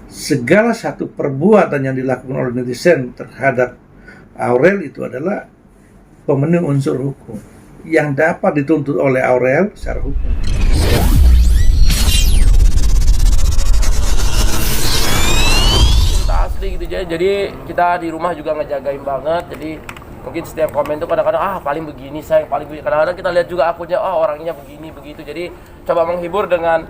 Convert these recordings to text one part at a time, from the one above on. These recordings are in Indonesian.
segala satu perbuatan yang dilakukan oleh netizen terhadap Aurel itu adalah pemenuhi unsur hukum yang dapat dituntut oleh Aurel secara hukum. Asli gitu aja. Jadi kita di rumah juga ngejagain banget. Jadi mungkin setiap komen tuh kadang-kadang paling begini sayang, paling begini. Kadang-kadang kita lihat juga akunnya orangnya begini begitu. Jadi coba menghibur dengan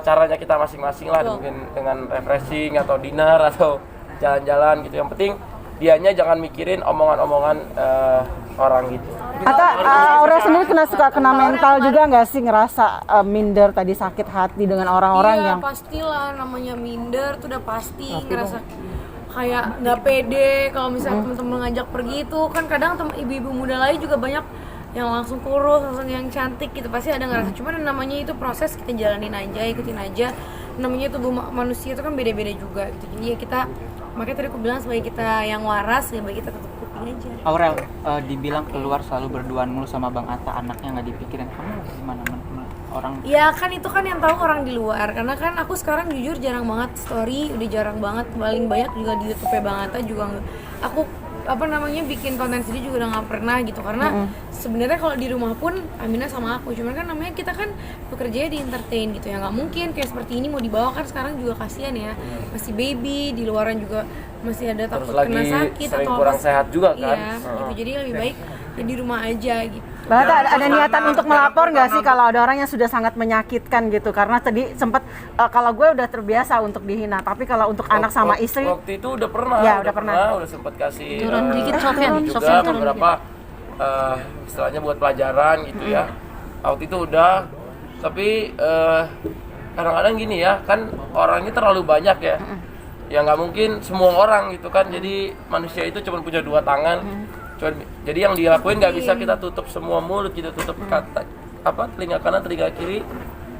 caranya kita masing-masing lah. Mungkin dengan refreshing atau dinner atau jalan-jalan gitu. Yang penting dianya jangan mikirin omongan-omongan orang gitu. Atau Aurel sendiri suka kena mental juga nggak sih, ngerasa minder tadi, sakit hati dengan orang-orang yang pastilah, namanya minder tuh udah pasti. Ngerasa kayak nggak pede kalau misalnya temen-temen ngajak pergi itu kan. Kadang ibu-ibu muda lain juga banyak yang langsung kurus, langsung yang cantik gitu, pasti ada ngerasa. Cuman namanya itu proses, kita jalanin aja, ikutin aja. Namanya tubuh manusia itu kan beda-beda juga gitu. Jadi ya kita, makanya tadi aku bilang sebagai kita yang waras, ya bagi kita tetap kuping aja. Aurel, dibilang keluar selalu berduaan mulu sama Bang Atta, anaknya nggak dipikirin, kamu gimana orang? Ya kan itu kan yang tahu orang di luar, karena kan aku sekarang jujur jarang banget story, udah jarang banget, paling banyak juga di YouTube Bang Atta juga aku bikin konten sendiri juga udah nggak pernah gitu, karena sebenarnya kalau di rumah pun Aminah sama aku, cuman kan namanya kita kan bekerja di entertain gitu ya, nggak mungkin kayak seperti ini mau dibawa, kan sekarang juga kasihan ya, masih baby, di luaran juga masih ada takut kena sakit atau kurang sehat juga kan. Iya, gitu. Jadi lebih baik ya di rumah aja gitu. Berarti ada niatan untuk melapor nggak sih kalau ada orang yang sudah sangat menyakitkan gitu? Karena tadi sempat kalau gue udah terbiasa untuk dihina, tapi kalau untuk anak sama istri waktu itu udah pernah, ya, udah sempat kasih turun dikit juga beberapa istilahnya buat pelajaran gitu ya. Waktu itu udah, tapi kadang-kadang gini ya, kan orangnya terlalu banyak ya. Ya nggak mungkin semua orang gitu kan, jadi manusia itu cuma punya dua tangan. Jadi yang dilakuin nggak bisa kita tutup semua mulut, kita tutup telinga kanan, telinga kiri,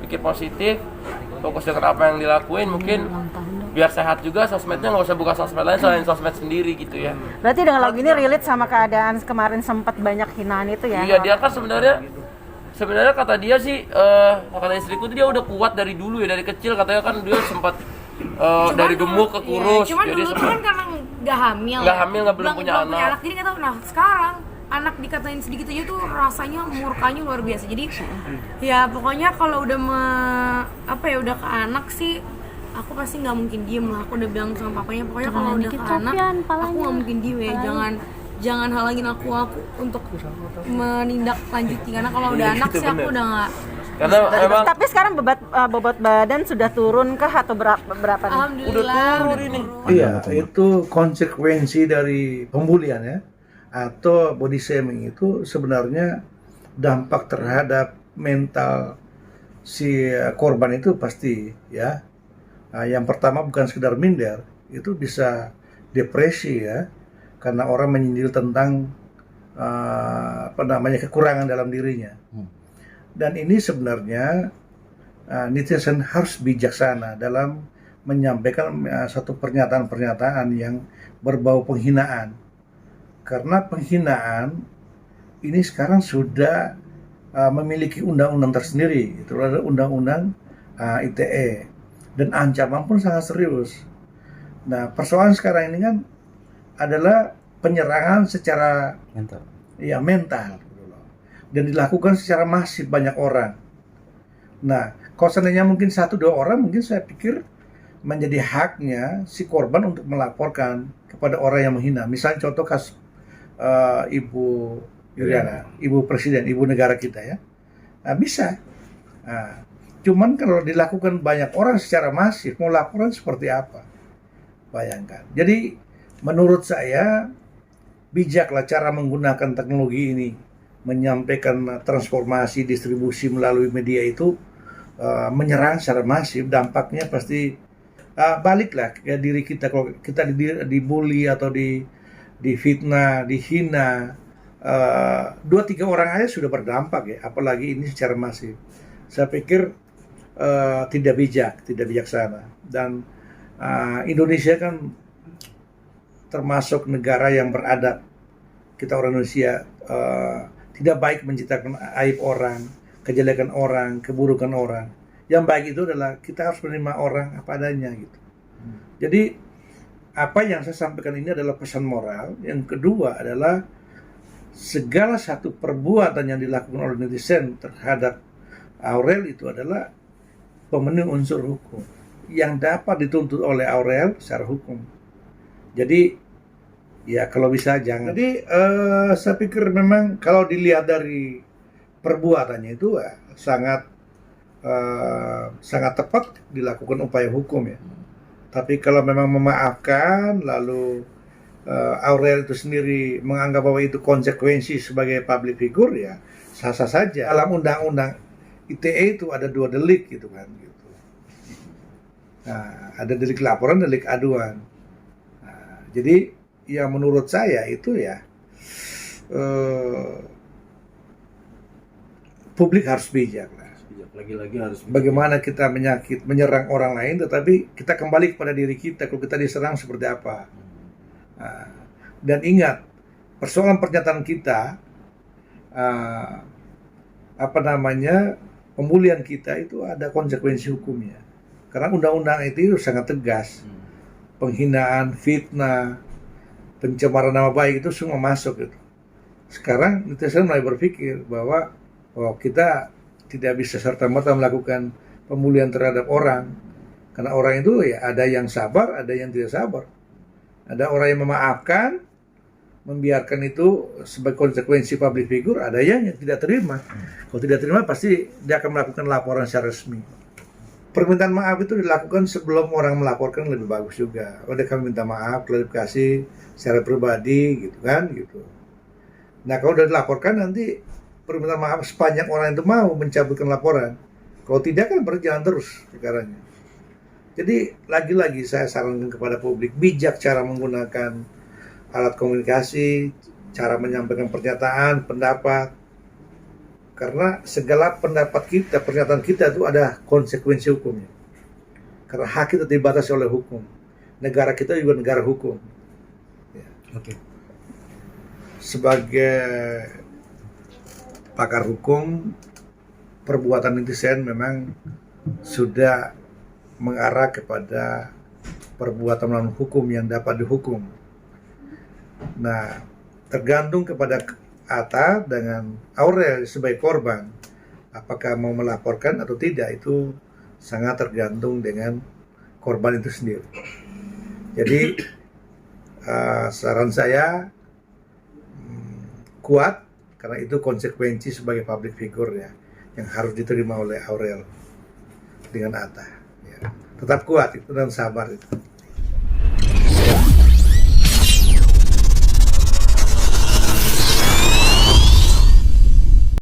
pikir positif, fokus dengan apa yang dilakuin. Mungkin biar sehat juga, sosmednya nggak usah buka sosmed lain selain sosmed sendiri gitu ya. Berarti dengan lagu ini relate sama keadaan kemarin sempat banyak hinaan itu ya? Iya, dia kan sebenarnya kata dia sih, kata istriku tuh dia udah kuat dari dulu ya, dari kecil katanya kan dia sempat dari gemuk ke kurus. Cuman jadi dulu kan karena nggak hamil, belum punya anak. Jadi nggak tahu. Nah sekarang anak dikatain sedikit aja tuh rasanya murkanya luar biasa. Jadi ya pokoknya kalau udah udah ke anak sih, aku pasti nggak mungkin diem lah. Aku udah bilang sama papanya, pokoknya kalau udah ke anak aku nggak mungkin diem ya. Jangan halangin aku untuk menindaklanjuti, karena kalau udah anak sih aku udah nggak. Karena memang, tapi sekarang bobot badan sudah turun kah atau berapa nih? Alhamdulillah udah turun ini. Iya, itu konsekuensi dari pembulian ya, atau body shaming itu sebenarnya dampak terhadap mental si korban itu pasti ya. Yang pertama bukan sekedar minder, itu bisa depresi ya, karena orang menyindir tentang kekurangan dalam dirinya. Dan ini sebenarnya netizen harus bijaksana dalam menyampaikan satu pernyataan-pernyataan yang berbau penghinaan. Karena penghinaan ini sekarang sudah memiliki undang-undang tersendiri, itu adalah undang-undang ITE, dan ancaman pun sangat serius. Nah, persoalan sekarang ini kan adalah penyerangan secara mental. Dan dilakukan secara masif banyak orang. Nah, kalau seandainya mungkin 1-2 orang, mungkin saya pikir menjadi haknya si korban untuk melaporkan kepada orang yang menghina. Misalnya contoh kasus Ibu Iriana, Ibu Presiden, Ibu negara kita ya. Nah, bisa. Nah, cuman kalau dilakukan banyak orang secara masif, mau laporan seperti apa? Bayangkan. Jadi menurut saya bijaklah cara menggunakan teknologi ini, menyampaikan transformasi distribusi melalui media itu, menyerang secara masif, dampaknya pasti baliklah ke diri kita. Kalau kita dibully atau difitnah, dihina, 2-3 orang aja sudah berdampak ya, apalagi ini secara masif. Saya pikir tidak bijaksana. Dan Indonesia kan termasuk negara yang beradab. Kita orang Indonesia tidak baik menciptakan aib orang, kejelekan orang, keburukan orang. Yang baik itu adalah kita harus menerima orang apa adanya gitu. Jadi apa yang saya sampaikan ini adalah pesan moral. Yang kedua adalah segala satu perbuatan yang dilakukan oleh netizen terhadap Aurel itu adalah pemenuhi unsur hukum yang dapat dituntut oleh Aurel secara hukum. Jadi ya kalau bisa jangan. Jadi saya pikir memang kalau dilihat dari perbuatannya itu sangat tepat dilakukan upaya hukum ya. Tapi kalau memang memaafkan lalu Aurel itu sendiri menganggap bahwa itu konsekuensi sebagai public figure ya sah-sah saja. Dalam undang-undang ITE itu ada 2 delik gitu kan gitu. Nah, ada delik laporan, delik aduan. Nah, jadi ya menurut saya itu ya publik harus bijak lah. Lagi-lagi harus Bagaimana kita menyerang orang lain, tetapi kita kembali kepada diri kita kalau kita diserang seperti apa. Nah, dan ingat, persoalan pernyataan kita, pemulihan kita itu ada konsekuensi hukumnya. Karena undang-undang itu sangat tegas. Penghinaan, fitnah, pencemaran nama baik itu semua masuk gitu. Sekarang netizen mulai berpikir bahwa kita tidak bisa serta-merta melakukan pemulihan terhadap orang. Karena orang itu ya ada yang sabar, ada yang tidak sabar. Ada orang yang memaafkan, membiarkan itu sebagai konsekuensi public figure, ada yang tidak terima. Kalau tidak terima pasti dia akan melakukan laporan secara resmi. Permintaan maaf itu dilakukan sebelum orang melaporkan lebih bagus juga. Udah kami minta maaf, klarifikasi secara pribadi gitu kan gitu. Nah kalau udah dilaporkan nanti permintaan maaf sepanjang orang itu mau mencabutkan laporan. Kalau tidak kan berjalan terus perkaranya. Jadi lagi-lagi saya sarankan kepada publik bijak cara menggunakan alat komunikasi, cara menyampaikan pernyataan, pendapat. Karena segala pendapat kita, pernyataan kita itu ada konsekuensi hukumnya. Karena hak kita dibatasi oleh hukum. Negara kita juga negara hukum. Ya. Oke. Sebagai pakar hukum, perbuatan netizen memang sudah mengarah kepada perbuatan melawan hukum yang dapat dihukum. Nah, tergantung kepada Atta dengan Aurel sebagai korban, apakah mau melaporkan atau tidak, itu sangat tergantung dengan korban itu sendiri. Jadi saran saya kuat, karena itu konsekuensi sebagai public figure ya, yang harus diterima oleh Aurel dengan Atta. Ya. Tetap kuat itu dan sabar itu.